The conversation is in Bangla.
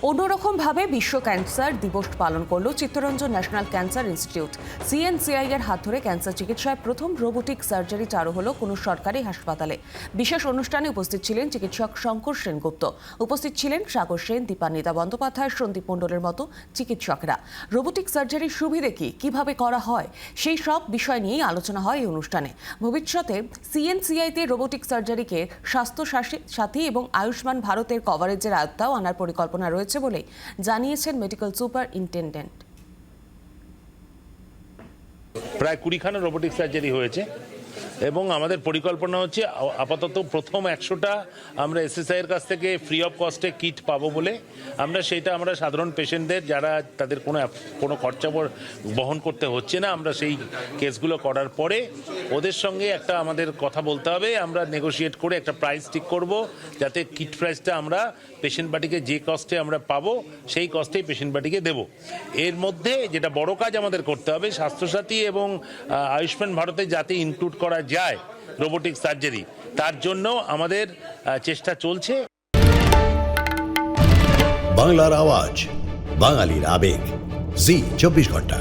অন্যরকমভাবে বিশ্ব ক্যান্সার দিবস পালন করল Chittaranjan national cancer institute. CNCI এর হাত ধরে ক্যান্সার চিকিৎসায় প্রথম রোবোটিক সার্জারি চালু হলো কোনো সরকারি হাসপাতালে। বিশেষ অনুষ্ঠানে উপস্থিত ছিলেন চিকিৎসক শঙ্কর সেনগুপ্ত, উপস্থিত ছিলেন সাগর সেন, দীপান্বিতা বন্দ্যোপাধ্যায়, সন্দীপ মণ্ডলের মতো চিকিৎসকরা। রোবোটিক সার্জারির সুবিধে কি, কিভাবে করা হয়, সেই সব বিষয় নিয়েই আলোচনা হয় এই অনুষ্ঠানে। ভবিষ্যতে সিএনসিআইতে রোবোটিক সার্জারিকে স্বাস্থ্য সাথী এবং আয়ুষ্মান ভারতের কভারেজের আওতাও আনার পরিকল্পনা রয়েছে বলে জানিয়েছেন মেডিকেল সুপারিনটেন্ডেন্ট। প্রায় 20খানা রোবোটিক সার্জারি হয়েছে এবং আমাদের পরিকল্পনা হচ্ছে আপাতত প্রথম 100টা আমরা এসএসআই এর কাছ থেকে ফ্রি অফ কস্টে কিট পাবো বলে আমরা সাধারণ পেশেন্টদের যারা তাদের কোনো খরচা বহন করতে হচ্ছে না, আমরা সেই কেসগুলো করার পরে ওদের সঙ্গে একটা আমাদের কথা বলতে হবে, আমরা নেগোশিয়েট করে একটা প্রাইস ঠিক করব যাতে কিট প্রাইসটা আমরা পেশেন্ট পার্টিকে যে কস্টে আমরা পাবো সেই কস্টেই পেশেন্ট পার্টিকে দেবো। এর মধ্যে যেটা বড় কাজ আমাদের করতে হবে, স্বাস্থ্যসাথী এবং আয়ুষ্মান ভারতে যাতে ইনক্লুড করা যায় রোবোটিক সার্জারি, তার জন্য আমাদের চেষ্টা চলছে। বাংলার আওয়াজ, বাঙালির আবেগ, জি 24 ঘন্টা।